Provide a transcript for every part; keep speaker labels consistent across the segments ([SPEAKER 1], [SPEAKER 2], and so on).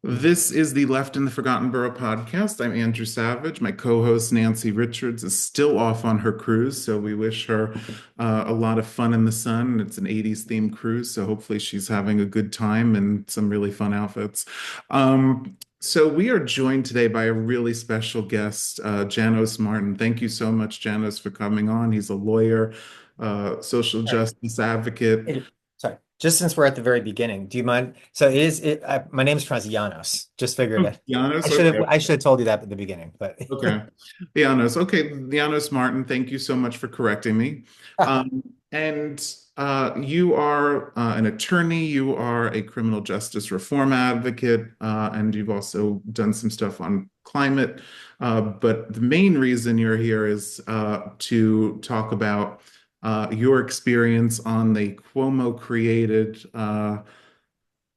[SPEAKER 1] This is the Left in the Forgotten Borough podcast. I'm Andrew Savage. My co-host Nancy Richards is still off on her cruise, so we wish her a lot of fun in the sun. It's an 80s themed cruise, so hopefully she's having a good time and some really fun outfits. So we are joined today by a really special guest, Janos Marton. Thank you so much, Janos, for coming on. He's a lawyer, social
[SPEAKER 2] All right.
[SPEAKER 1] justice advocate.
[SPEAKER 2] Sorry. Just since we're at the very beginning, do you mind? So it is my name is pronounced Janos. Just figured
[SPEAKER 1] Oh,
[SPEAKER 2] it. I
[SPEAKER 1] Janos,
[SPEAKER 2] should have
[SPEAKER 1] okay.
[SPEAKER 2] I should have told you that at the beginning, but
[SPEAKER 1] Okay. Janos. Okay. Janos Martin, thank you so much for correcting me. And you are an attorney, you are a criminal justice reform advocate, and you've also done some stuff on climate. But the main reason you're here is to talk about your experience on the Cuomo created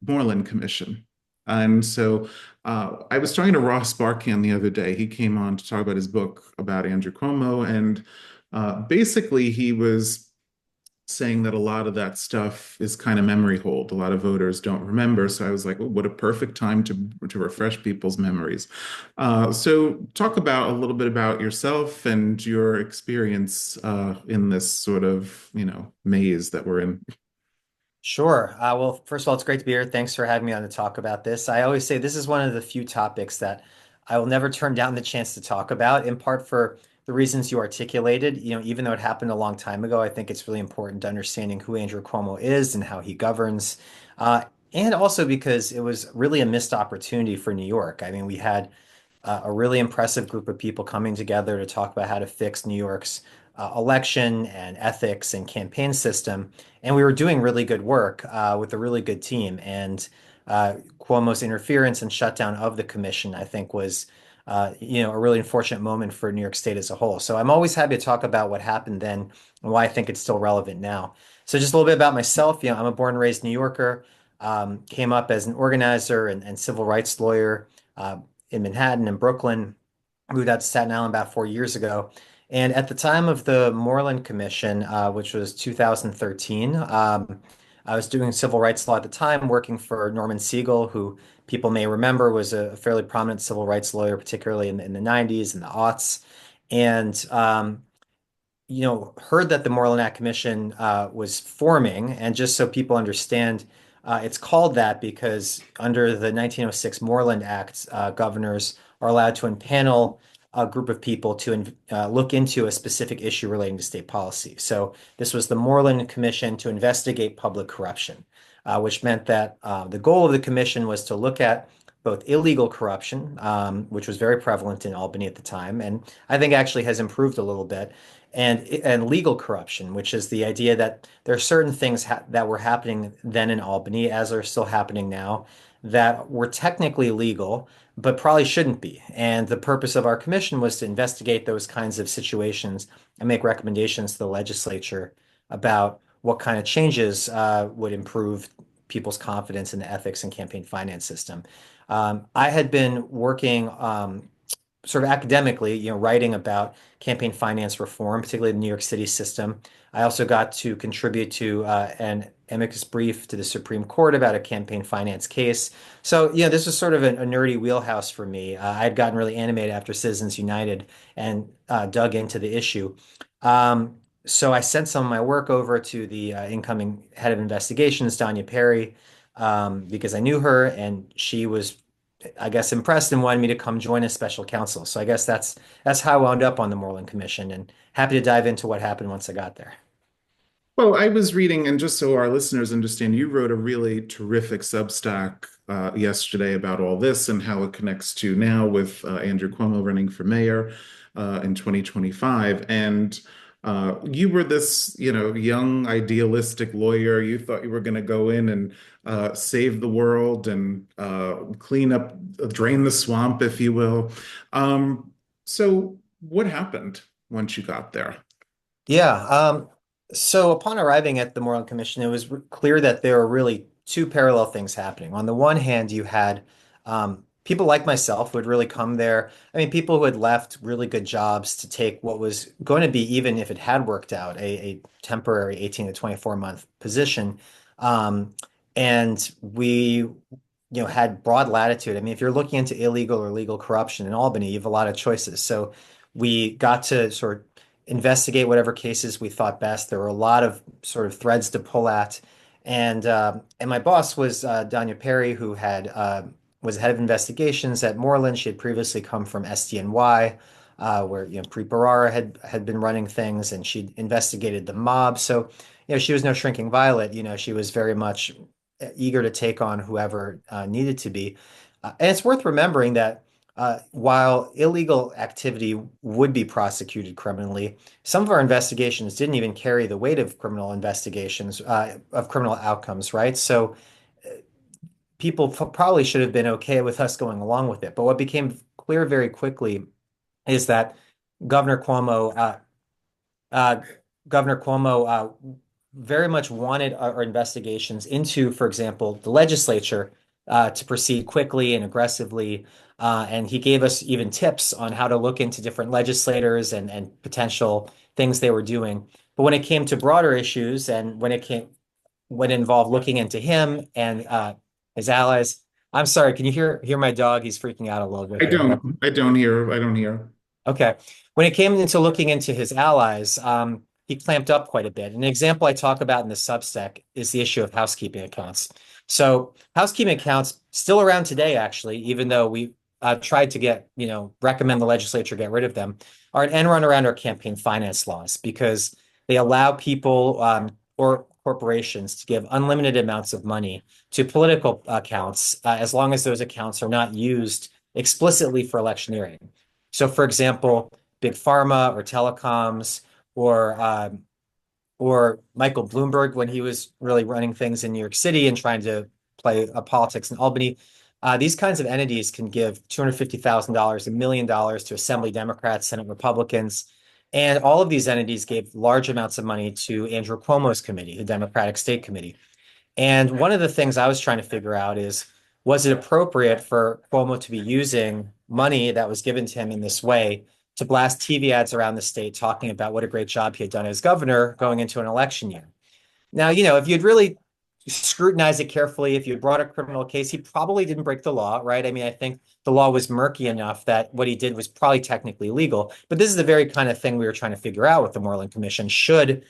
[SPEAKER 1] Moreland Commission. And so I was talking to Ross Barkan the other day. He came on to talk about his book about Andrew Cuomo. And basically, he was saying that a lot of that stuff is kind of memory hold. A lot of voters don't remember. So I was like, oh, what a perfect time to refresh people's memories. So talk about a little bit about yourself and your experience in this sort of, maze that we're in.
[SPEAKER 2] sure. Well, first of all, it's great to be here. Thanks for having me on to talk about this. I always say this is one of the few topics that I will never turn down the chance to talk about, in part for the reasons you articulated. Even though it happened a long time ago, I think it's really important to understanding who Andrew Cuomo is and how he governs. And also because it was really a missed opportunity for New York. I mean, we had a really impressive group of people coming together to talk about how to fix New York's election and ethics and campaign system. And we were doing really good work with a really good team. And Cuomo's interference and shutdown of the commission, I think, was a really unfortunate moment for New York State as a whole. So I'm always happy to talk about what happened then and why I think it's still relevant now. So just a little bit about myself. I'm a born and raised New Yorker. Came up as an organizer and civil rights lawyer. In Manhattan and Brooklyn. Moved out to Staten Island about 4 years ago. And at the time of the Moreland Commission, which was 2013, I was doing civil rights law at the time, working for Norman Siegel, who people may remember was a fairly prominent civil rights lawyer, particularly in the 90s and the aughts. And heard that the Moreland Act Commission was forming. And just so people understand, it's called that because under the 1906 Moreland Act, governors are allowed to impanel a group of people to look into a specific issue relating to state policy. So this was the Moreland Commission to investigate public corruption, which meant that the goal of the commission was to look at both illegal corruption, which was very prevalent in Albany at the time, and I think actually has improved a little bit, and legal corruption, which is the idea that there are certain things that were happening then in Albany, as are still happening now, that were technically legal, but probably shouldn't be. And the purpose of our commission was to investigate those kinds of situations and make recommendations to the legislature about what kind of changes would improve people's confidence in the ethics and campaign finance system. I had been working sort of academically, writing about campaign finance reform, particularly the New York City system. I also got to contribute to an amicus brief to the Supreme Court about a campaign finance case. So, this was sort of a nerdy wheelhouse for me. I had gotten really animated after Citizens United and dug into the issue. So I sent some of my work over to the incoming head of investigations, Danya Perry, because I knew her and she was, I guess, impressed and wanted me to come join as special counsel. So I guess that's how I wound up on the Moreland Commission, and happy to dive into what happened once I got there.
[SPEAKER 1] Well, I was reading, and just so our listeners understand, you wrote a really terrific Substack yesterday about all this and how it connects to now with Andrew Cuomo running for mayor in 2025. And you were this, young idealistic lawyer. You thought you were going to go in and save the world and clean up, drain the swamp, if you will. So what happened once you got there?
[SPEAKER 2] Yeah. So upon arriving at the Moreland Commission, it was clear that there were really two parallel things happening. On the one hand, you had people like myself who had really come there. I mean, people who had left really good jobs to take what was going to be, even if it had worked out, a temporary 18 to 24-month position. And we had broad latitude. I mean, if you're looking into illegal or legal corruption in Albany, you have a lot of choices. So we got to sort of investigate whatever cases we thought best. There were a lot of sort of threads to pull at, and my boss was Danya Perry, who had was head of investigations at Moreland. She had previously come from SDNY, where Preet Bharara had been running things, and she'd investigated the mob. So she was no shrinking violet. She was very much eager to take on whoever needed to be. And it's worth remembering that while illegal activity would be prosecuted criminally, some of our investigations didn't even carry the weight of criminal investigations, of criminal outcomes, right? So people probably should have been okay with us going along with it. But what became clear very quickly is that Governor Cuomo, uh, uh, Governor Cuomo very much wanted our investigations into, for example, the legislature to proceed quickly and aggressively. And he gave us even tips on how to look into different legislators and potential things they were doing. But when it came to broader issues and when it involved looking into him and his allies, I'm sorry, can you hear my dog? He's freaking out a little bit here.
[SPEAKER 1] I don't hear.
[SPEAKER 2] Okay. When it came into looking into his allies, he clamped up quite a bit. An example I talk about in the Substack is the issue of housekeeping accounts. So housekeeping accounts still around today, actually, even though we tried to recommend the legislature get rid of them, are an end run around our campaign finance laws because they allow people or corporations to give unlimited amounts of money to political accounts as long as those accounts are not used explicitly for electioneering. So, for example, big pharma or telecoms or or Michael Bloomberg when he was really running things in New York City and trying to play politics in Albany. These kinds of entities can give $250,000, $1 million to Assembly Democrats, Senate Republicans. And all of these entities gave large amounts of money to Andrew Cuomo's committee, the Democratic State Committee. And one of the things I was trying to figure out is, was it appropriate for Cuomo to be using money that was given to him in this way to blast TV ads around the state talking about what a great job he had done as governor going into an election year? Now, if you'd really scrutinized it carefully, if you brought a criminal case, he probably didn't break the law, right? I mean, I think the law was murky enough that what he did was probably technically legal. But this is the very kind of thing we were trying to figure out with the Moreland Commission. Should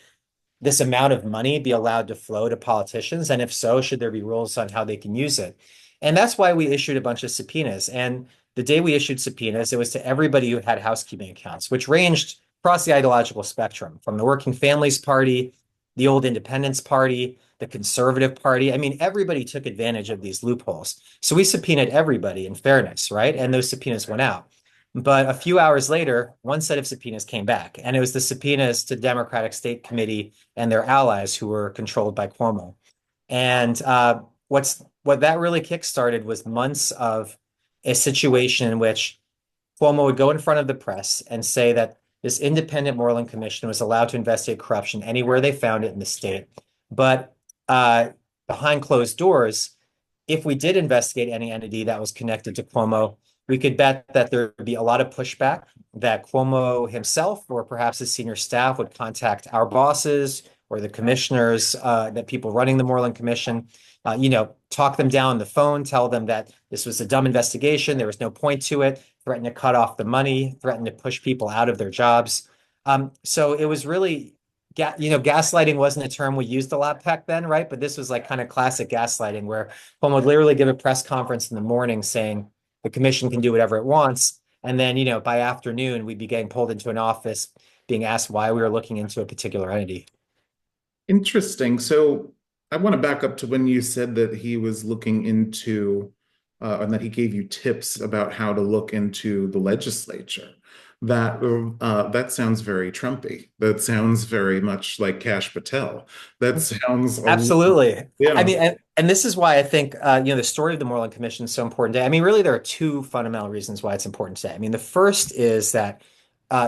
[SPEAKER 2] this amount of money be allowed to flow to politicians? And if so, should there be rules on how they can use it? And that's why we issued a bunch of subpoenas. And the day we issued subpoenas, it was to everybody who had housekeeping accounts, which ranged across the ideological spectrum from the Working Families Party, the Old Independence Party, the Conservative Party. I mean, everybody took advantage of these loopholes. So we subpoenaed everybody in fairness, right? And those subpoenas went out. But a few hours later, one set of subpoenas came back, and it was the subpoenas to Democratic State Committee and their allies who were controlled by Cuomo. And what that really kickstarted was months of a situation in which Cuomo would go in front of the press and say that this independent Moreland Commission was allowed to investigate corruption anywhere they found it in the state. But behind closed doors, if we did investigate any entity that was connected to Cuomo, we could bet that there would be a lot of pushback, that Cuomo himself or perhaps his senior staff would contact our bosses or the commissioners, that people running the Moreland Commission, talk them down on the phone, tell them that this was a dumb investigation, there was no point to it, threaten to cut off the money, threaten to push people out of their jobs. So it was really, gaslighting wasn't a term we used a lot back then, right? But this was like kind of classic gaslighting where Cuomo would literally give a press conference in the morning saying the commission can do whatever it wants. And then, by afternoon, we'd be getting pulled into an office being asked why we were looking into a particular entity.
[SPEAKER 1] Interesting. So I want to back up to when you said that he was looking into, and that he gave you tips about how to look into the legislature. That sounds very Trumpy. That sounds very much like Kash Patel. That sounds
[SPEAKER 2] Absolutely. I
[SPEAKER 1] yeah.
[SPEAKER 2] mean, and this is why I think the story of the Moreland Commission is so important today. I mean, really, there are two fundamental reasons why it's important today. I mean, the first is that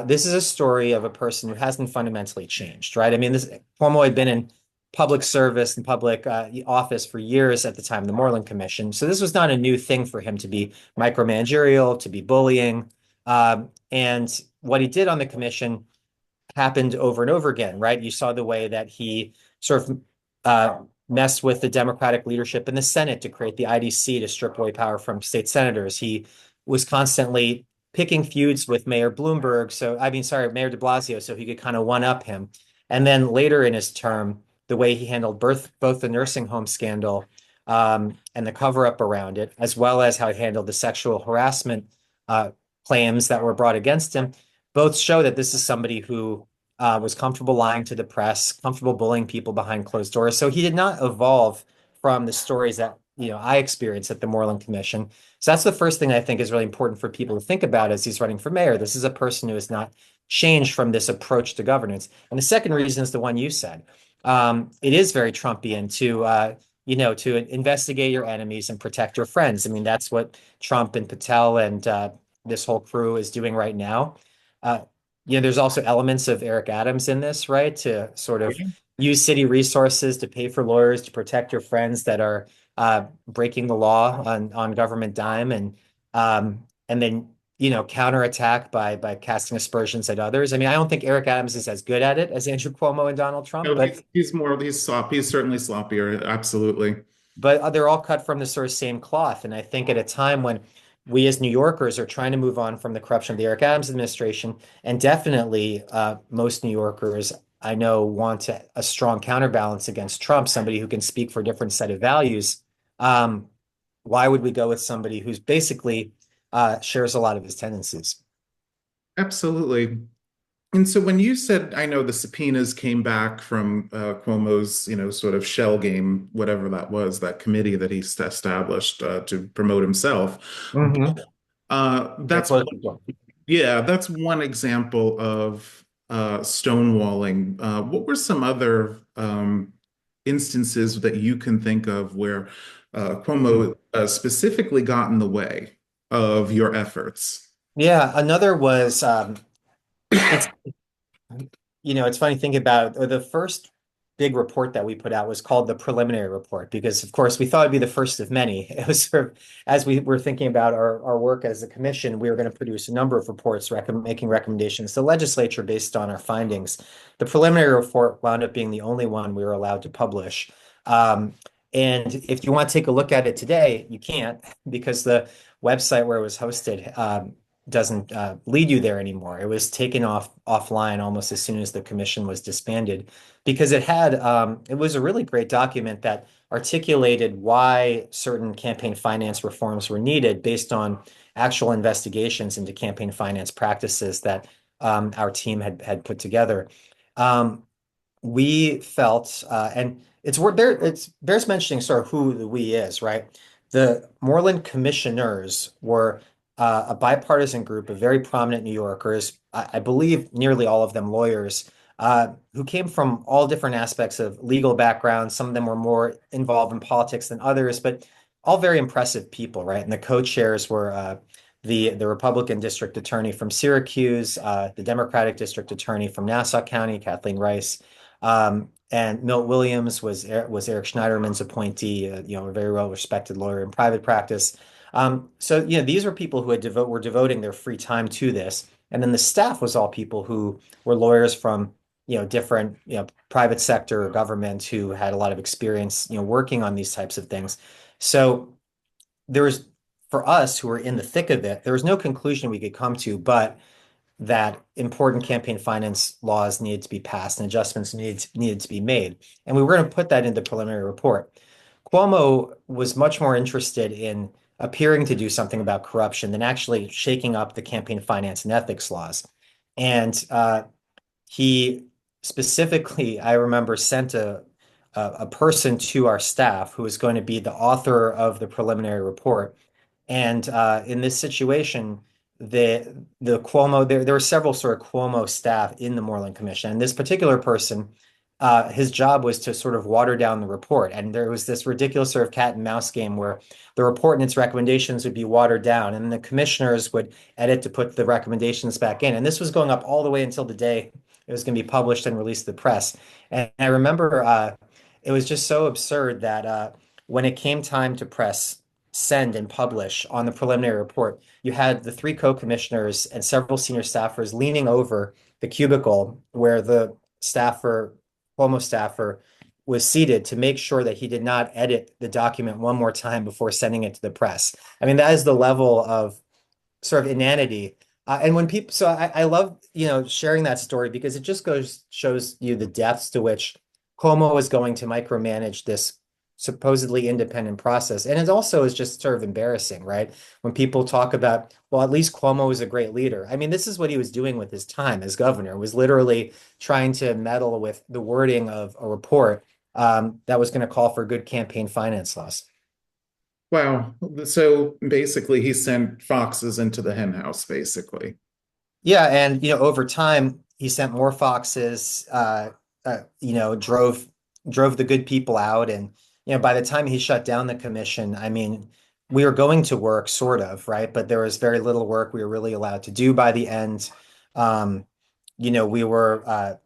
[SPEAKER 2] this is a story of a person who hasn't fundamentally changed, right? I mean, this Cuomo had been in public service and public office for years at the time of the Moreland Commission, so this was not a new thing for him to be micromanagerial, to be bullying, and what he did on the commission happened over and over again, right? You saw the way that he sort of messed with the Democratic leadership in the Senate to create the IDC to strip away power from state senators. He was constantly picking feuds with Mayor Bloomberg. So, I mean, sorry, Mayor de Blasio, so he could kind of one up him. And then later in his term, the way he handled both the nursing home scandal and the cover up around it, as well as how he handled the sexual harassment uh, claims that were brought against him, both show that this is somebody who was comfortable lying to the press, comfortable bullying people behind closed doors. So he did not evolve from the stories that I experienced at the Moreland Commission. So that's the first thing I think is really important for people to think about as he's running for mayor. This is a person who has not changed from this approach to governance. And the second reason is the one you said. It is very Trumpian to investigate your enemies and protect your friends. I mean, that's what Trump and Patel and this whole crew is doing right now. Uh, there's also elements of Eric Adams in this, right? To sort of use city resources to pay for lawyers to protect your friends that are breaking the law on government dime, and then counterattack by casting aspersions at others. I mean, I don't think Eric Adams is as good at it as Andrew Cuomo and Donald Trump,
[SPEAKER 1] No,
[SPEAKER 2] but
[SPEAKER 1] he's sloppy. He's certainly sloppier. Absolutely.
[SPEAKER 2] they're all cut from the sort of same cloth. And I think at a time when we as New Yorkers are trying to move on from the corruption of the Eric Adams administration, and definitely most New Yorkers I know want a strong counterbalance against Trump, somebody who can speak for a different set of values. Um, why would we go with somebody who's basically shares a lot of his tendencies?
[SPEAKER 1] Absolutely. And so when you said, I know the subpoenas came back from Cuomo's, sort of shell game, whatever that was, that committee that he established to promote himself.
[SPEAKER 2] Mm-hmm. They're
[SPEAKER 1] That's
[SPEAKER 2] close to Trump.
[SPEAKER 1] Yeah, that's one example of stonewalling. What were some other instances that you can think of where Cuomo specifically got in the way of your efforts?
[SPEAKER 2] Yeah, another was it's it's funny thinking about the first big report that we put out was called the preliminary report because, of course, we thought it'd be the first of many. It was sort of as we were thinking about our work as a commission, we were going to produce a number of reports making recommendations to the legislature based on our findings. The preliminary report wound up being the only one we were allowed to publish. And if you want to take a look at it today, you can't because the website where it was hosted doesn't lead you there anymore. It was taken offline almost as soon as the commission was disbanded because it was a really great document that articulated why certain campaign finance reforms were needed based on actual investigations into campaign finance practices that our team had put together. Um, we felt, and it's bears mentioning sort of who the we is, right? The Moreland commissioners were a bipartisan group of very prominent New Yorkers, I believe nearly all of them lawyers, who came from all different aspects of legal backgrounds. Some of them were more involved in politics than others, but all very impressive people, right? And the co-chairs were the Republican district attorney from Syracuse, the Democratic district attorney from Nassau County, Kathleen Rice, and Milt Williams was Eric Schneiderman's appointee, a very well-respected lawyer in private practice. So these were people who were devoting their free time to this, and then the staff was all people who were lawyers from different private sector or government who had a lot of experience working on these types of things. So there was for us who were in the thick of it, there was no conclusion we could come to, but that important campaign finance laws needed to be passed and adjustments needed to be made. And we were going to put that in the preliminary report. Cuomo was much more interested in appearing to do something about corruption than actually shaking up the campaign finance and ethics laws. And he specifically, I remember, sent a person to our staff who was going to be the author of the preliminary report. And in this situation, the Cuomo there were several sort of Cuomo staff in the Moreland Commission. And this particular person, his job was to sort of water down the report. And there was this ridiculous sort of cat and mouse game where the report and its recommendations would be watered down, and the commissioners would edit to put the recommendations back in. And this was going up all the way until the day it was going to be published and released to the press. And I remember it was just so absurd that when it came time to press send and publish on the preliminary report, you had the three co-commissioners and several senior staffers leaning over the cubicle where the Cuomo staffer was seated to make sure that he did not edit the document one more time before sending it to the press. I mean, that is the level of sort of inanity. And when people, so I love, sharing that story because it just shows you the depths to which Cuomo is going to micromanage this supposedly independent process. And it also is just sort of embarrassing, right? When people talk about, well, at least Cuomo is a great leader. I mean, this is what he was doing with his time as governor, was literally trying to meddle with the wording of a report that was going to call for good campaign finance laws.
[SPEAKER 1] Wow. So basically, he sent foxes into the henhouse, basically.
[SPEAKER 2] Yeah, and over time, he sent more foxes. Drove the good people out, and by the time he shut down the commission, I mean, we were going to work, sort of, right? But there was very little work we were really allowed to do by the end. Um, we were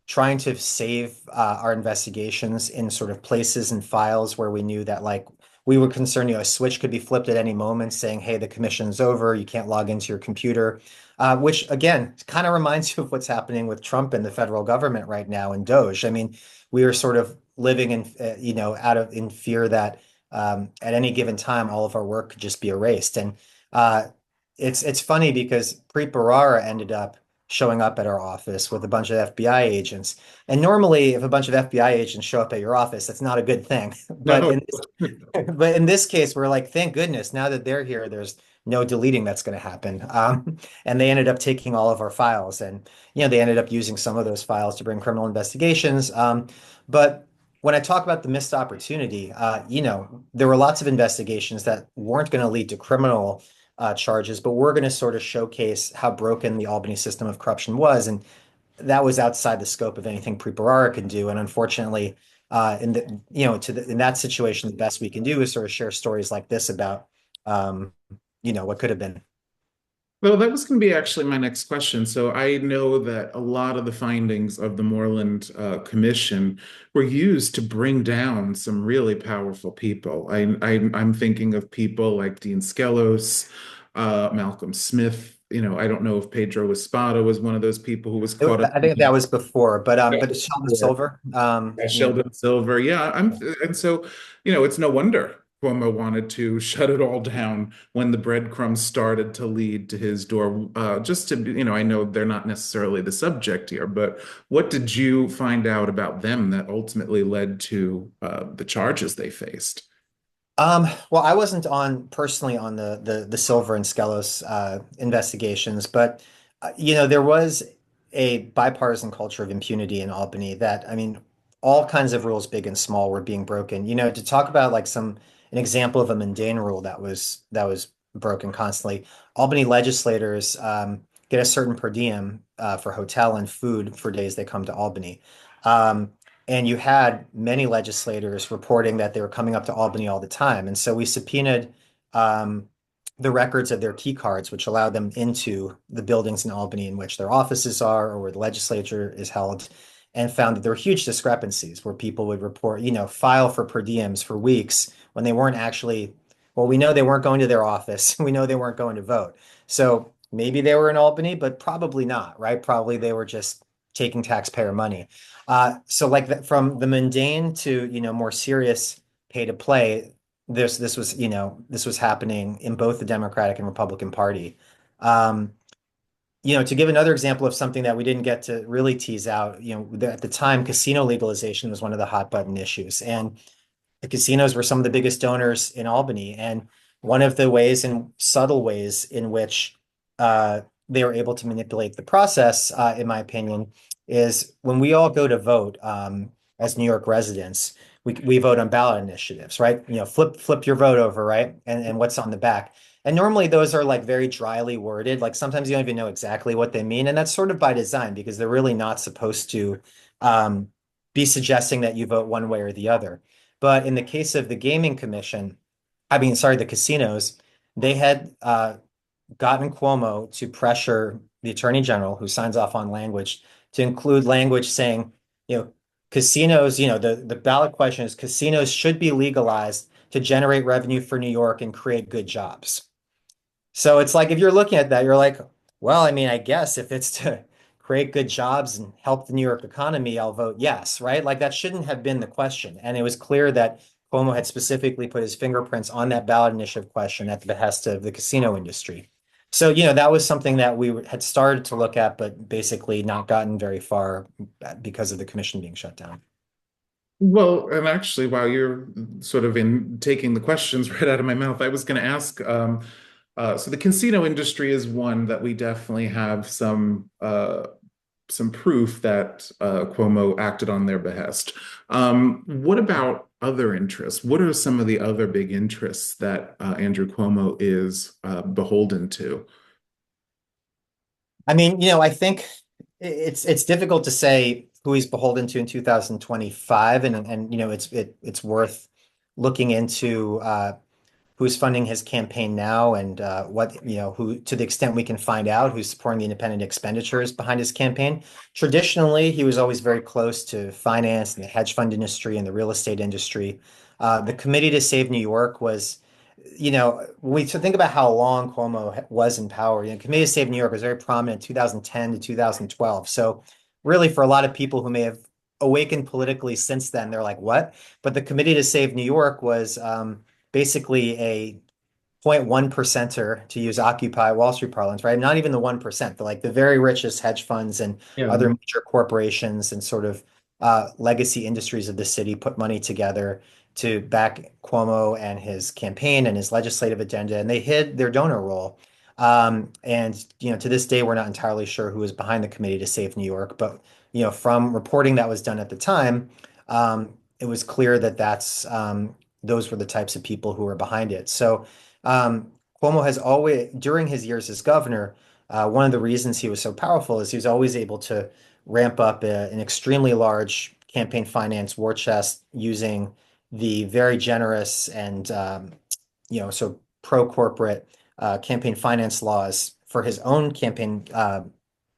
[SPEAKER 2] trying to save our investigations in sort of places and files where we knew that like we were concerned, a switch could be flipped at any moment saying, hey, the commission's over, you can't log into your computer, which again, kind of reminds you of what's happening with Trump and the federal government right now and Doge. I mean, we are sort of living in, in fear that at any given time, all of our work could just be erased. And it's funny because Preet Bharara ended up showing up at our office with a bunch of FBI agents. And normally, if a bunch of FBI agents show up at your office, that's not a good thing. But
[SPEAKER 1] No.
[SPEAKER 2] in but in this case, we're like, thank goodness, now that they're here, there's no deleting that's going to happen. And they ended up taking all of our files, and they ended up using some of those files to bring criminal investigations. But when I talk about the missed opportunity, there were lots of investigations that weren't going to lead to criminal charges, but we're going to sort of showcase how broken the Albany system of corruption was, and that was outside the scope of anything Preet Bharara could do. And unfortunately, in that situation, the best we can do is sort of share stories like this about, what could have been.
[SPEAKER 1] Well, that was going to be actually my next question. So I know that a lot of the findings of the Moreland Commission were used to bring down some really powerful people. I'm thinking of people like Dean Skelos, Malcolm Smith. I don't know if Pedro Espada was one of those people who was caught up
[SPEAKER 2] I
[SPEAKER 1] in
[SPEAKER 2] think that was before, but Sheldon
[SPEAKER 1] the
[SPEAKER 2] Silver,
[SPEAKER 1] Sheldon Silver. Yeah, and so, it's no wonder Cuomo wanted to shut it all down when the breadcrumbs started to lead to his door. Just to, I know they're not necessarily the subject here, but what did you find out about them that ultimately led to the charges they faced?
[SPEAKER 2] well, I wasn't personally on the Silver and Skelos investigations, but there was a bipartisan culture of impunity in Albany that, I mean, all kinds of rules, big and small, were being broken. To talk about like an example of a mundane rule that was broken constantly. Albany legislators get a certain per diem for hotel and food for days they come to Albany. Um, and you had many legislators reporting that they were coming up to Albany all the time. And so we subpoenaed um, the records of their key cards, which allowed them into the buildings in Albany in which their offices are or where the legislature is held, and found that there were huge discrepancies where people would report, file for per diems for weeks when they weren't actually, well, we know they weren't going to their office. We know they weren't going to vote. So maybe they were in Albany, but probably not, right? Probably they were just taking taxpayer money. So like from the mundane to, more serious pay to play, this was happening in both the Democratic and Republican Party. Um, to give another example of something that we didn't get to really tease out, at the time, casino legalization was one of the hot button issues. And the casinos were some of the biggest donors in Albany. And one of the ways and subtle ways in which they were able to manipulate the process, in my opinion, is when we all go to vote as New York residents, we vote on ballot initiatives, right? Flip your vote over, right? And what's on the back. And normally those are like very dryly worded. Like sometimes you don't even know exactly what they mean. And that's sort of by design because they're really not supposed to um, be suggesting that you vote one way or the other. But in the case of the gaming commission, I mean, sorry, the casinos, they had gotten Cuomo to pressure the attorney general, who signs off on language, to include language saying, casinos, the ballot question is casinos should be legalized to generate revenue for New York and create good jobs. So it's like if you're looking at that, you're like, well, I mean, I guess if it's to create good jobs and help the New York economy, I'll vote yes, right? Like that shouldn't have been the question. And it was clear that Cuomo had specifically put his fingerprints on that ballot initiative question at the behest of the casino industry. So, that was something that we had started to look at, but basically not gotten very far because of the commission being shut down.
[SPEAKER 1] Well, and actually, while you're sort of in taking the questions right out of my mouth, I was going to ask. So the casino industry is one that we definitely have some proof that Cuomo acted on their behest. What about other interests? What are some of the other big interests that Andrew Cuomo is beholden to?
[SPEAKER 2] I mean, I think it's difficult to say who he's beholden to in 2025, and it's worth looking into who's funding his campaign now and what, who, to the extent we can find out, who's supporting the independent expenditures behind his campaign. Traditionally, he was always very close to finance and the hedge fund industry and the real estate industry. The Committee to Save New York was, when we think about how long Cuomo was in power, Committee to Save New York was very prominent 2010 to 2012. So really, for a lot of people who may have awakened politically since then, they're like, what? But the Committee to Save New York was basically a 0.1 percenter, to use Occupy Wall Street parlance, right? Not even the 1%, but like the very richest hedge funds and other
[SPEAKER 1] Yeah.
[SPEAKER 2] major corporations and sort of legacy industries of the city put money together to back Cuomo and his campaign and his legislative agenda, and they hid their donor role. And to this day, we're not entirely sure who was behind the Committee to Save New York, but from reporting that was done at the time, it was clear that those were the types of people who were behind it. So Cuomo has always, during his years as governor, one of the reasons he was so powerful is he was always able to ramp up an extremely large campaign finance war chest using the very generous and so pro-corporate campaign finance laws for his own campaign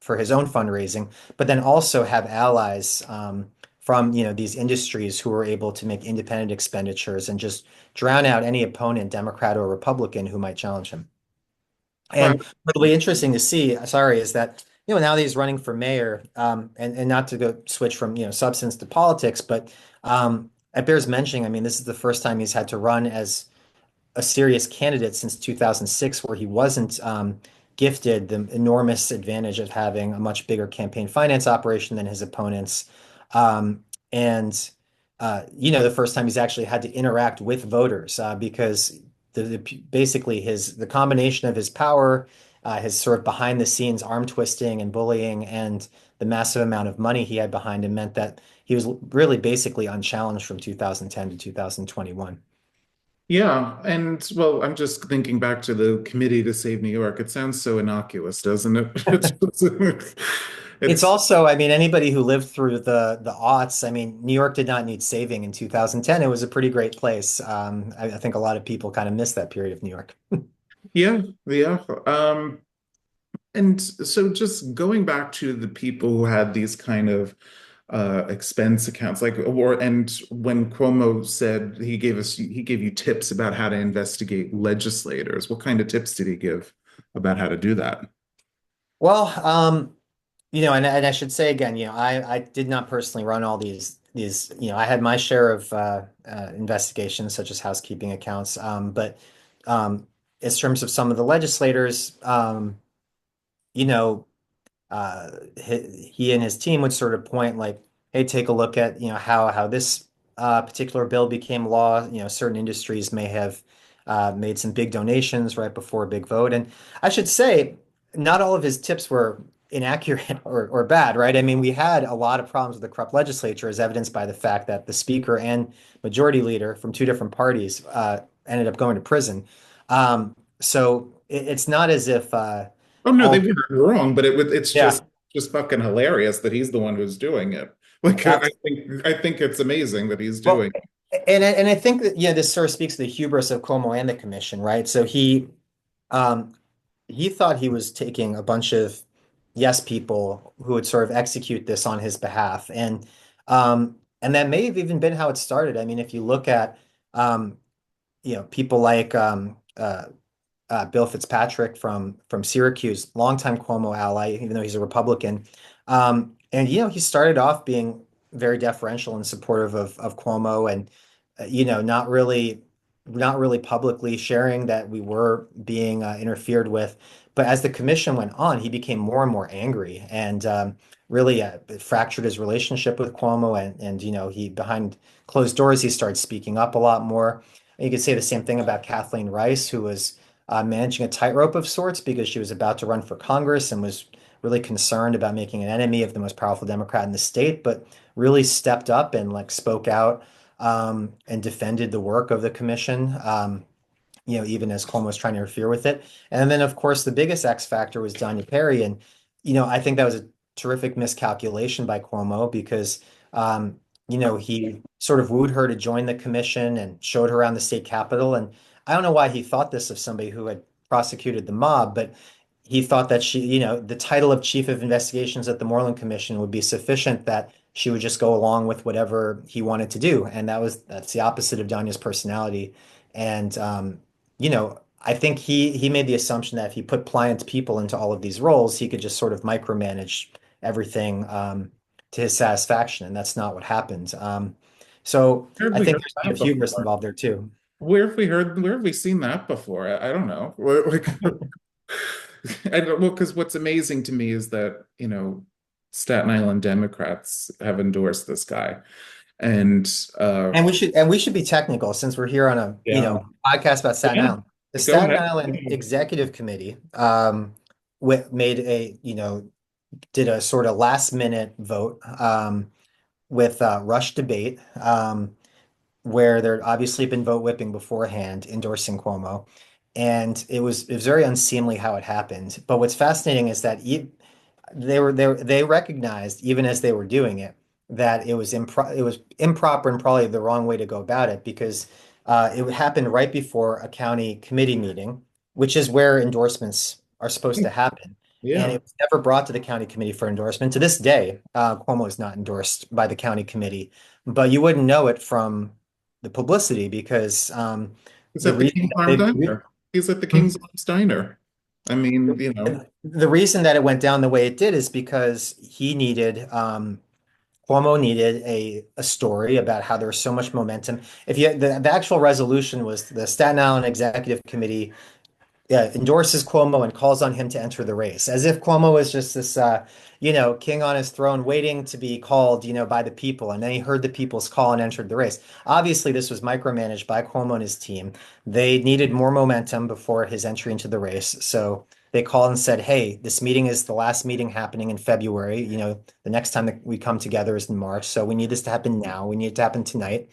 [SPEAKER 2] for his own fundraising, but then also have allies from these industries who are able to make independent expenditures and just drown out any opponent, Democrat or Republican, who might challenge him.
[SPEAKER 1] Well,
[SPEAKER 2] And what'll be interesting to see, sorry, is that now that he's running for mayor, and not to go switch from substance to politics, but it bears mentioning. I mean, this is the first time he's had to run as a serious candidate since 2006, where he wasn't gifted the enormous advantage of having a much bigger campaign finance operation than his opponents. And the first time he's actually had to interact with voters because basically the combination of his power, his sort of behind the scenes arm twisting and bullying, and the massive amount of money he had behind him meant that he was really basically unchallenged from 2010 to 2021.
[SPEAKER 1] yeah, and well, I'm just thinking back to the Committee to Save New York. It sounds so innocuous, doesn't it?
[SPEAKER 2] It's
[SPEAKER 1] It's
[SPEAKER 2] also, I mean, anybody who lived through the aughts, I mean, New York did not need saving in 2010. It was a pretty great place. I think a lot of people kind of miss that period of New York.
[SPEAKER 1] yeah, yeah. And so just going back to the people who had these kind of expense accounts, like and when Cuomo said he gave you tips about how to investigate legislators, what kind of tips did he give about how to do that?
[SPEAKER 2] Well, and I should say again, I did not personally run all these, I had my share of investigations such as housekeeping accounts. But in terms of some of the legislators, you know, he and his team would sort of point like, hey, take a look at how this particular bill became law. Certain industries may have made some big donations right before a big vote, and I should say, not all of his tips were inaccurate or bad, right? I mean, we had a lot of problems with the corrupt legislature, as evidenced by the fact that the speaker and majority leader from two different parties ended up going to prison. So it's not as if
[SPEAKER 1] Oh no, they
[SPEAKER 2] all.
[SPEAKER 1] weren't wrong, but it's
[SPEAKER 2] Yeah.
[SPEAKER 1] just fucking hilarious that he's the one who's doing it. Like I think it's amazing that he's
[SPEAKER 2] Well,
[SPEAKER 1] doing it.
[SPEAKER 2] and I think that this sort of speaks to the hubris of Cuomo and the commission, right? So um he thought he was taking a bunch of yes people who would sort of execute this on his behalf, and that may have even been how it started. I mean, if you look at people like Bill Fitzpatrick from Syracuse, longtime Cuomo ally, even though he's a Republican. And he started off being very deferential and supportive of Cuomo, and not really publicly sharing that we were being interfered with. But as the commission went on, he became more and more angry, and really fractured his relationship with Cuomo, and he behind closed doors he started speaking up a lot more. And you could say the same thing about Kathleen Rice, who was managing a tightrope of sorts because she was about to run for Congress and was really concerned about making an enemy of the most powerful Democrat in the state, but really stepped up and like spoke out, and defended the work of the commission. Even as Cuomo was trying to interfere with it. And then, of course, the biggest X factor was Danya Perry. And, I think that was a terrific miscalculation by Cuomo because, he sort of wooed her to join the commission and showed her around the state capitol. And I don't know why he thought this of somebody who had prosecuted the mob, but he thought that the title of chief of investigations at the Moreland Commission would be sufficient that she would just go along with whatever he wanted to do. And that's the opposite of Danya's personality. And, I think he made the assumption that if he put pliant people into all of these roles, he could just sort of micromanage everything to his satisfaction, and that's not what happened. So
[SPEAKER 1] Where have
[SPEAKER 2] I
[SPEAKER 1] we
[SPEAKER 2] think
[SPEAKER 1] heard
[SPEAKER 2] there's a bit
[SPEAKER 1] that
[SPEAKER 2] of hubris
[SPEAKER 1] before?
[SPEAKER 2] involved there too.
[SPEAKER 1] Where have we seen that before? I don't know. Like, I don't, well, because what's amazing to me is that, Staten Island Democrats have endorsed this guy. And
[SPEAKER 2] And we should be technical since we're here on a
[SPEAKER 1] yeah,
[SPEAKER 2] podcast about Staten
[SPEAKER 1] yeah,
[SPEAKER 2] Island. The
[SPEAKER 1] go
[SPEAKER 2] Staten
[SPEAKER 1] ahead.
[SPEAKER 2] Island Executive Committee made a did a sort of last minute vote with rush debate, where there had obviously been vote whipping beforehand endorsing Cuomo. And it was very unseemly how it happened. But what's fascinating is that they recognized, even as they were doing it, that it was improper and probably the wrong way to go about it, because it happened right before a county committee meeting, which is where endorsements are supposed to happen. And
[SPEAKER 1] Yeah.
[SPEAKER 2] it was never brought to the county committee for endorsement. To this day, Cuomo is not endorsed by the county committee, but you wouldn't know it from the publicity because
[SPEAKER 1] He's
[SPEAKER 2] the
[SPEAKER 1] at the
[SPEAKER 2] reason
[SPEAKER 1] King
[SPEAKER 2] that
[SPEAKER 1] Farm Diner. He's at the King's Arms Diner. I mean,
[SPEAKER 2] the reason that it went down the way it did is because Cuomo needed a story about how there was so much momentum. If you the actual resolution was the Staten Island Executive Committee endorses Cuomo and calls on him to enter the race, as if Cuomo was just this, king on his throne waiting to be called, by the people. And then he heard the people's call and entered the race. Obviously, this was micromanaged by Cuomo and his team. They needed more momentum before his entry into the race. So they called and said, hey, this meeting is the last meeting happening in February. The next time that we come together is in March. So we need this to happen now. We need it to happen tonight.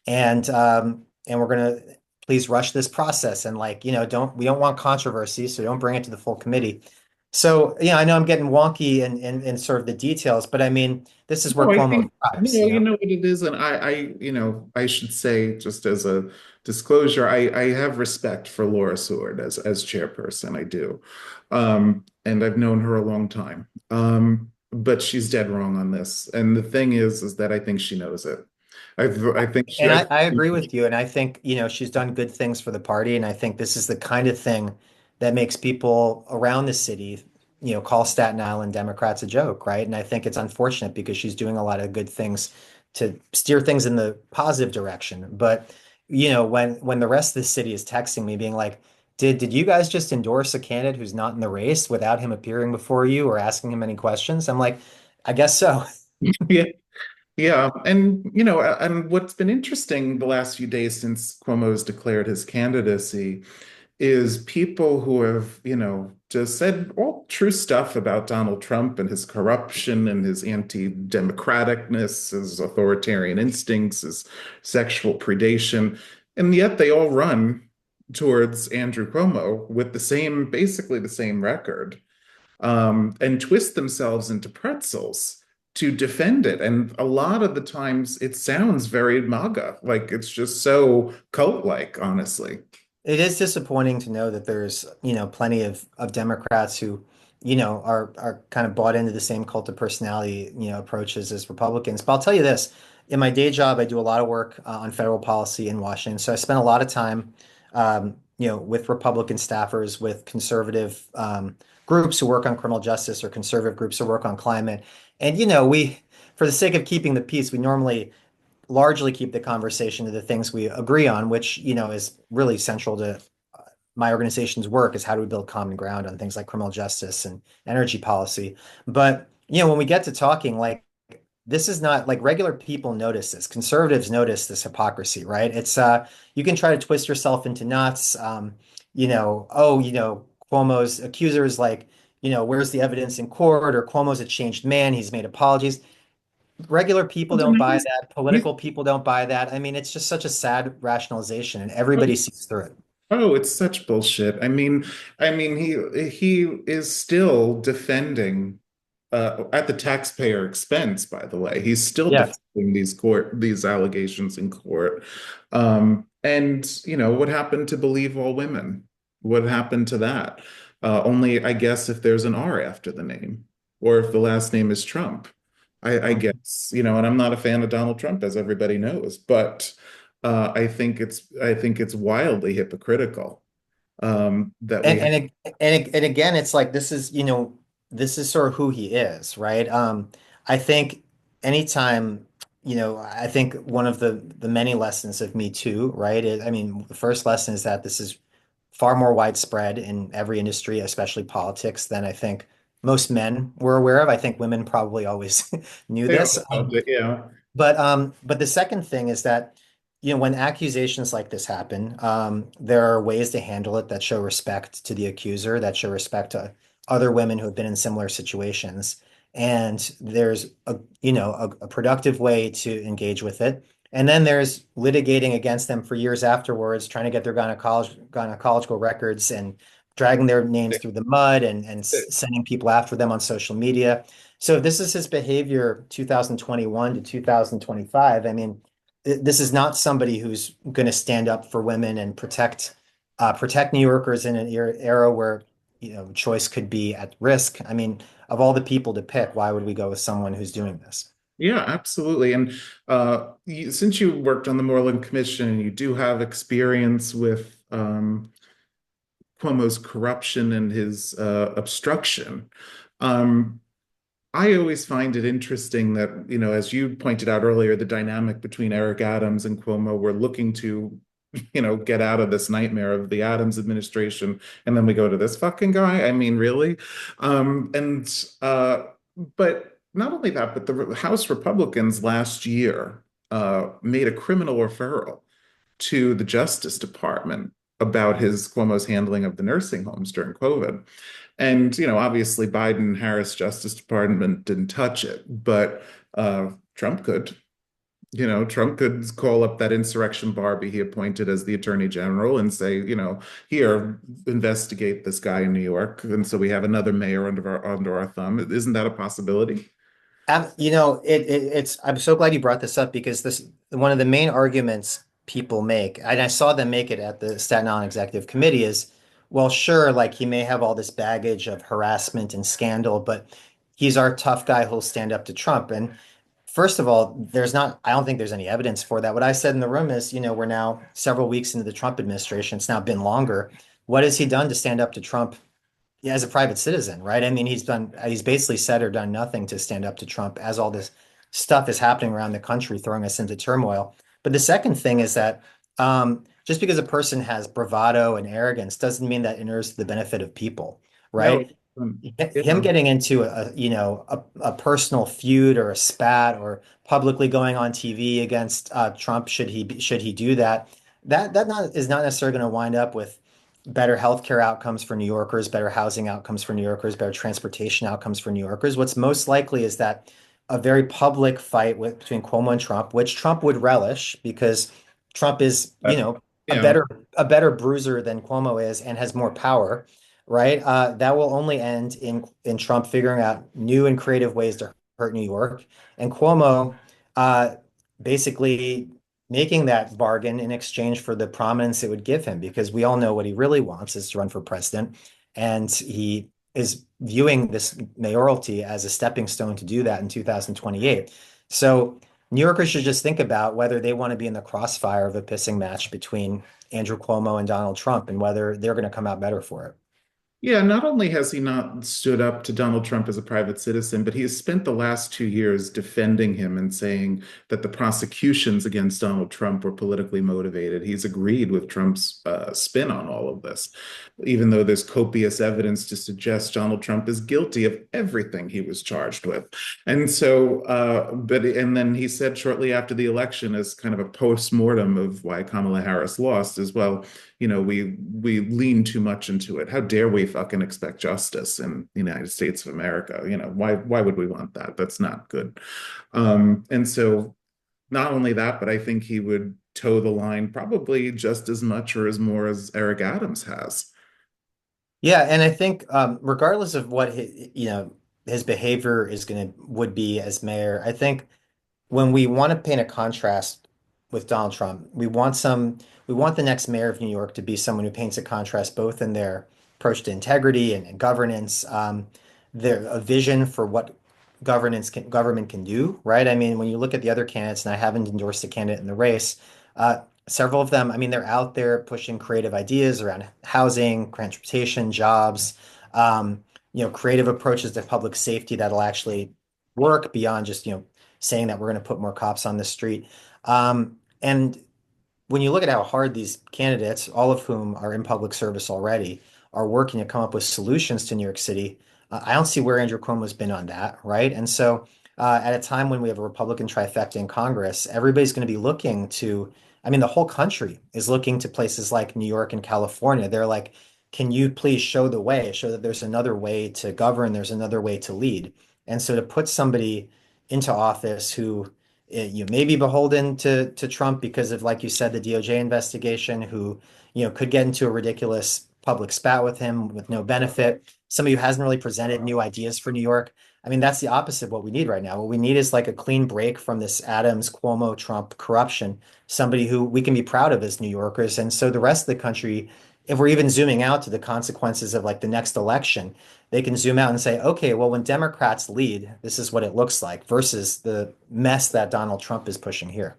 [SPEAKER 2] And we're going to please rush this process, and we don't want controversy, so don't bring it to the full committee. So I know I'm getting wonky in sort of the details, but I mean this is where
[SPEAKER 1] no, I
[SPEAKER 2] Cuomo
[SPEAKER 1] think,
[SPEAKER 2] thrives,
[SPEAKER 1] you know what it is, and I should say, just as a disclosure, I have respect for Laura Seward as chairperson. I do, and I've known her a long time. But she's dead wrong on this, and the thing is that I think she knows it. I think she.
[SPEAKER 2] And I agree with you. And I think, she's done good things for the party. And I think this is the kind of thing that makes people around the city, call Staten Island Democrats a joke, right? And I think it's unfortunate because she's doing a lot of good things to steer things in the positive direction. But, when the rest of the city is texting me being like, did you guys just endorse a candidate who's not in the race without him appearing before you or asking him any questions? I'm like, I guess so.
[SPEAKER 1] Yeah, yeah, and and what's been interesting the last few days since Cuomo has declared his candidacy is people who have, just said all true stuff about Donald Trump and his corruption and his anti-democraticness, his authoritarian instincts, his sexual predation, and yet they all run towards Andrew Cuomo with basically the same record, and twist themselves into pretzels to defend it. And a lot of the times it sounds very MAGA, like it's just so cult-like, honestly.
[SPEAKER 2] It is disappointing to know that there's, plenty of Democrats who, are kind of bought into the same cult of personality, approaches as Republicans. But I'll tell you this, in my day job, I do a lot of work on federal policy in Washington. So I spend a lot of time with Republican staffers, with conservative groups who work on criminal justice or conservative groups who work on climate. And, for the sake of keeping the peace, we normally largely keep the conversation to the things we agree on, which, is really central to my organization's work is how do we build common ground on things like criminal justice and energy policy. But, when we get to talking, like, this is not like regular people notice this. Conservatives notice this hypocrisy, right? You can try to twist yourself into knots. Cuomo's accusers like, where's the evidence in court? Or Cuomo's a changed man. He's made apologies. Regular people don't buy that.
[SPEAKER 1] He's
[SPEAKER 2] Political people don't buy that. I mean, it's just such a sad rationalization, and everybody sees through it.
[SPEAKER 1] Oh, it's such bullshit. I mean, he is still defending at the taxpayer expense, by the way. He's still
[SPEAKER 2] Yeah.
[SPEAKER 1] defending these allegations in court. And what happened to believe all women? What happened to that? Only, I guess, if there's an R after the name, or if the last name is Trump. I
[SPEAKER 2] Mhm.
[SPEAKER 1] guess, and I'm not a fan of Donald Trump, as everybody knows, but I think it's wildly hypocritical that
[SPEAKER 2] And
[SPEAKER 1] we have.
[SPEAKER 2] and again, it's like this is sort of who he is, right? I think anytime, I think one of the many lessons of Me Too, right? I mean, the first lesson is that this is far more widespread in every industry, especially politics, than I think most men were aware of. I think women probably always knew
[SPEAKER 1] They
[SPEAKER 2] this.
[SPEAKER 1] all felt it, yeah.
[SPEAKER 2] But the second thing is that, when accusations like this happen, there are ways to handle it that show respect to the accuser, that show respect to other women who have been in similar situations. And there's a productive way to engage with it. And then there's litigating against them for years afterwards, trying to get their gynecological records and dragging their names through the mud and sending people after them on social media. So if this is his behavior 2021 to 2025, I mean, this is not somebody who's going to stand up for women and protect New Yorkers in an era where, choice could be at risk. I mean, of all the people to pick, why would we go with someone who's doing this?
[SPEAKER 1] Yeah, absolutely. And since you worked on the Moreland Commission and you do have experience with Cuomo's corruption and his obstruction, um, I always find it interesting that, as you pointed out earlier, the dynamic between Eric Adams and Cuomo were looking to, get out of this nightmare of the Adams administration. And then we go to this fucking guy. I mean, really? And but not only that, but the House Republicans last year made a criminal referral to the Justice Department about his Cuomo's handling of the nursing homes during COVID. And, obviously Biden-Harris Justice Department didn't touch it, but Trump could. Trump could call up that insurrection Barbie he appointed as the Attorney General and say, here, investigate this guy in New York. And so we have another mayor under our thumb. Isn't that a possibility?
[SPEAKER 2] It's. I'm so glad you brought this up because this one of the main arguments people make, and I saw them make it at the Staten Island Executive Committee, is, well, sure, like he may have all this baggage of harassment and scandal, but he's our tough guy who'll stand up to Trump. And first of all, I don't think there's any evidence for that. What I said in the room is, we're now several weeks into the Trump administration. It's now been longer. What has he done to stand up to Trump? Yeah, as a private citizen, right? I mean, he's basically said or done nothing to stand up to Trump as all this stuff is happening around the country, throwing us into turmoil. But the second thing is that just because a person has bravado and arrogance doesn't mean that inures to the benefit of people,
[SPEAKER 1] No.
[SPEAKER 2] right? Him
[SPEAKER 1] Yeah.
[SPEAKER 2] getting into a personal feud or a spat or publicly going on TV against Trump, should he do that? Is not necessarily going to wind up with better healthcare outcomes for New Yorkers, better housing outcomes for New Yorkers, better transportation outcomes for New Yorkers. What's most likely is that a very public fight between Cuomo and Trump, which Trump would relish because Trump is,
[SPEAKER 1] Uh,
[SPEAKER 2] a
[SPEAKER 1] yeah.
[SPEAKER 2] better bruiser than Cuomo is and has more power, right? That will only end in Trump figuring out new and creative ways to hurt New York, and Cuomo uh, basically making that bargain in exchange for the prominence it would give him, because we all know what he really wants is to run for president, and he is viewing this mayoralty as a stepping stone to do that in 2028. So New Yorkers should just think about whether they want to be in the crossfire of a pissing match between Andrew Cuomo and Donald Trump and whether they're going to come out better for it.
[SPEAKER 1] Yeah, not only has he not stood up to Donald Trump as a private citizen, but he has spent the last 2 years defending him and saying that the prosecutions against Donald Trump were politically motivated. He's agreed with Trump's spin on all of this, even though there's copious evidence to suggest Donald Trump is guilty of everything he was charged with. And so, and then he said shortly after the election, as kind of a post-mortem of why Kamala Harris lost, as well, we lean too much into it. How dare we fucking expect justice in the United States of America? Why would we want that? That's not good. And so not only that, but I think he would toe the line probably just as much or as more as Eric Adams has.
[SPEAKER 2] Yeah, and I think regardless of what his behavior would be as mayor, I think when we want to paint a contrast with Donald Trump, we want the next mayor of New York to be someone who paints a contrast both in their approach to integrity and governance, their a vision for what government can do, right? I mean, when you look at the other candidates, and I haven't endorsed a candidate in the race, several of them, I mean, they're out there pushing creative ideas around housing, transportation, jobs, creative approaches to public safety that'll actually work beyond just, saying that we're going to put more cops on the street. And when you look at how hard these candidates, all of whom are in public service already, are working to come up with solutions to New York City, I don't see where Andrew Cuomo's been on that, right? And so, at a time when we have a Republican trifecta in Congress, everybody's going to be looking to, I mean, the whole country is looking to places like New York and California. They're like, can you please show the way, show that there's another way to govern, there's another way to lead. And so to put somebody into office who you may be beholden to Trump because of, like you said, the DOJ investigation, who, could get into a ridiculous public spat with him with no benefit. Somebody who hasn't really presented new ideas for New York. I mean, that's the opposite of what we need right now. What we need is like a clean break from this Adams, Cuomo, Trump corruption, somebody who we can be proud of as New Yorkers. And so the rest of the country, if we're even zooming out to the consequences of like the next election, they can zoom out and say, okay, well, when Democrats lead, this is what it looks like versus the mess that Donald Trump is pushing here.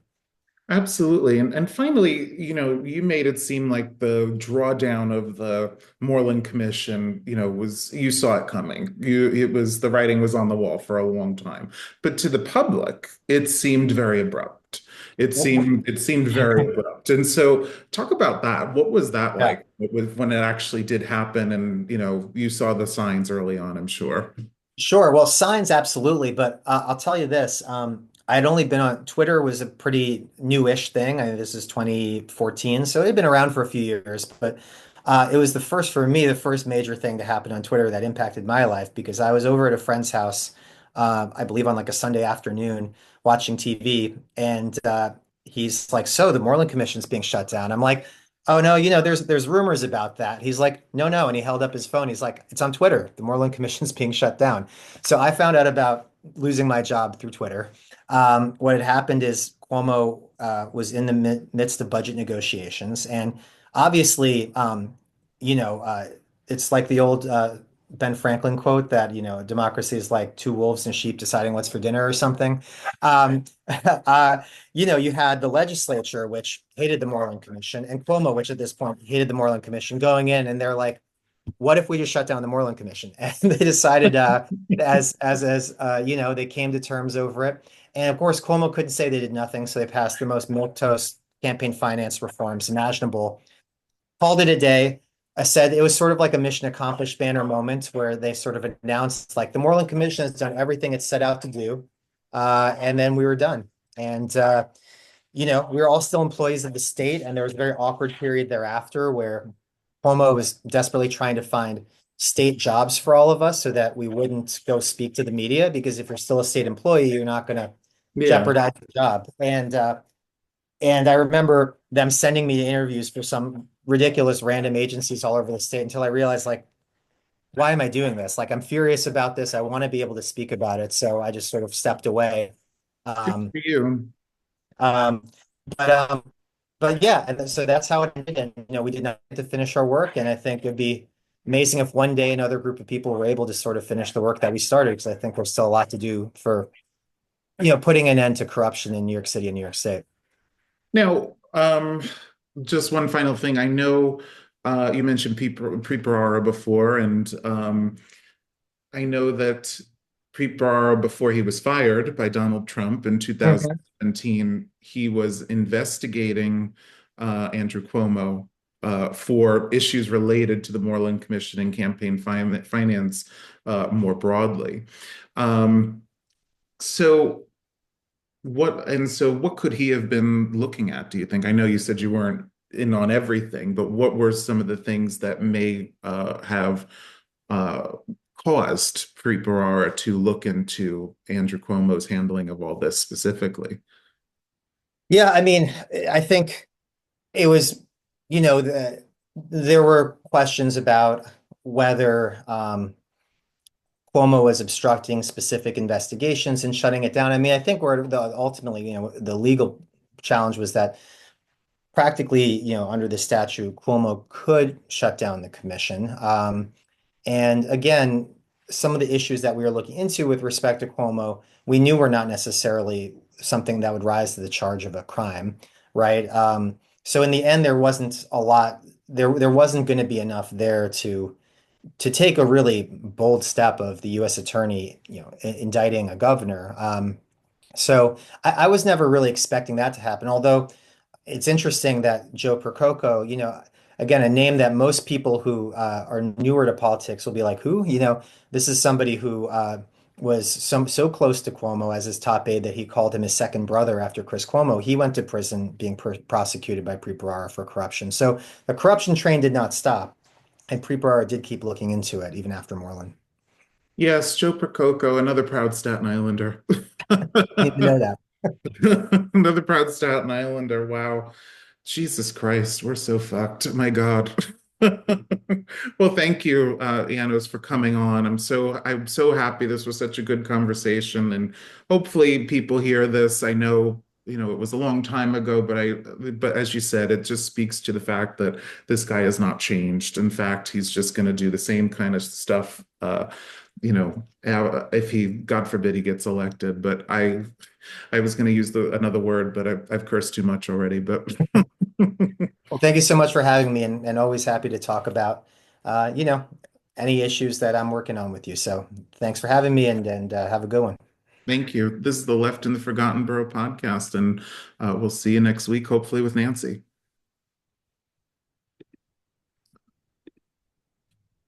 [SPEAKER 1] Absolutely. And finally, you made it seem like the drawdown of the Moreland Commission, was you saw it coming. It was the writing was on the wall for a long time. But to the public, it seemed very abrupt. It seemed very abrupt. And so talk about that. What was that
[SPEAKER 2] Yeah.
[SPEAKER 1] like when it actually did happen? And you saw the signs early on, I'm sure.
[SPEAKER 2] Sure. Well, signs, absolutely. But I'll tell you this. I had only been on Twitter was a pretty newish thing. This is 2014, so it had been around for a few years. But it was the first for me, the first major thing to happen on Twitter that impacted my life because I was over at a friend's house, I believe on like a Sunday afternoon, watching TV, and he's like, "So the Moreland Commission's being shut down." I'm like, "Oh no, there's rumors about that." He's like, "No, no," and he held up his phone. He's like, "It's on Twitter. The Moreland Commission's being shut down." So I found out about losing my job through Twitter. What had happened is Cuomo was in the midst of budget negotiations, and obviously, it's like the old Ben Franklin quote that democracy is like two wolves and sheep deciding what's for dinner or something. Um, you had the legislature, which hated the Moreland Commission, and Cuomo, which at this point hated the Moreland Commission, going in, and they're like, "What if we just shut down the Moreland Commission?" And they decided, they came to terms over it. And of course, Cuomo couldn't say they did nothing, so they passed the most milquetoast campaign finance reforms imaginable. Called it a day. I said it was sort of like a mission accomplished banner moment where they sort of announced like the Moreland Commission has done everything it set out to do, and then we were done. And we were all still employees of the state, and there was a very awkward period thereafter where Cuomo was desperately trying to find state jobs for all of us so that we wouldn't go speak to the media, because if you're still a state employee, you're not going to
[SPEAKER 1] Yeah.
[SPEAKER 2] jeopardize the job. And I remember them sending me interviews for some ridiculous random agencies all over the state until I realized, like, why am I doing this? Like, I'm furious about this. I want to be able to speak about it. So I just sort of stepped away.
[SPEAKER 1] Good
[SPEAKER 2] Um,
[SPEAKER 1] for you.
[SPEAKER 2] um, but but yeah, and so that's how it ended. And we did not get to finish our work. And I think it'd be amazing if one day another group of people were able to sort of finish the work that we started, because I think there's still a lot to do for, putting an end to corruption in New York City and New York State.
[SPEAKER 1] Now, just one final thing. I know you mentioned Preet Bharara before, and I know that Preet Bharara, before he was fired by Donald Trump in
[SPEAKER 2] Mhm.
[SPEAKER 1] 2017, he was investigating Andrew Cuomo for issues related to the Moreland Commission and campaign finance more broadly. Um, so what could he have been looking at, do you think? I know you said you weren't in on everything, but what were some of the things that may have uh, caused Preet Bharara to look into Andrew Cuomo's handling of all this specifically?
[SPEAKER 2] Yeah, I mean, I think it was, there were questions about whether Cuomo was obstructing specific investigations and shutting it down. I mean, I think where ultimately, the legal challenge was that practically, under the statute, Cuomo could shut down the commission. And again, some of the issues that we were looking into with respect to Cuomo, we knew were not necessarily something that would rise to the charge of a crime, right? So in the end, there wasn't a lot. There wasn't going to be enough there to take a really bold step of the U.S. attorney, indicting a governor. So I was never really expecting that to happen. Although it's interesting that Joe Percoco, again, a name that most people who are newer to politics will be like, who? This is somebody who was so close to Cuomo as his top aide that he called him his second brother after Chris Cuomo. He went to prison being prosecuted by Preet Bharara for corruption. So the corruption train did not stop, and Preet Bharara did keep looking into it even after Moreland.
[SPEAKER 1] Yes, Joe Percoco, another proud Staten Islander.
[SPEAKER 2] Didn't even know that.
[SPEAKER 1] Another proud Staten Islander. Wow. Jesus Christ, we're so fucked. My God. Well, thank you, Janos, for coming on. I'm so happy this was such a good conversation, and hopefully people hear this. I know, it was a long time ago, but as you said, it just speaks to the fact that this guy has not changed. In fact, he's just going to do the same kind of stuff, if he, God forbid, he gets elected. But I was going to use another word, but I've cursed too much already. But
[SPEAKER 2] Well, thank you so much for having me, and always happy to talk about, uh, you know, any issues that I'm working on with you. So thanks for having me, and have a good one.
[SPEAKER 1] thank you. This is the Left in the Forgotten Borough podcast, and we'll see you next week, hopefully with Nancy.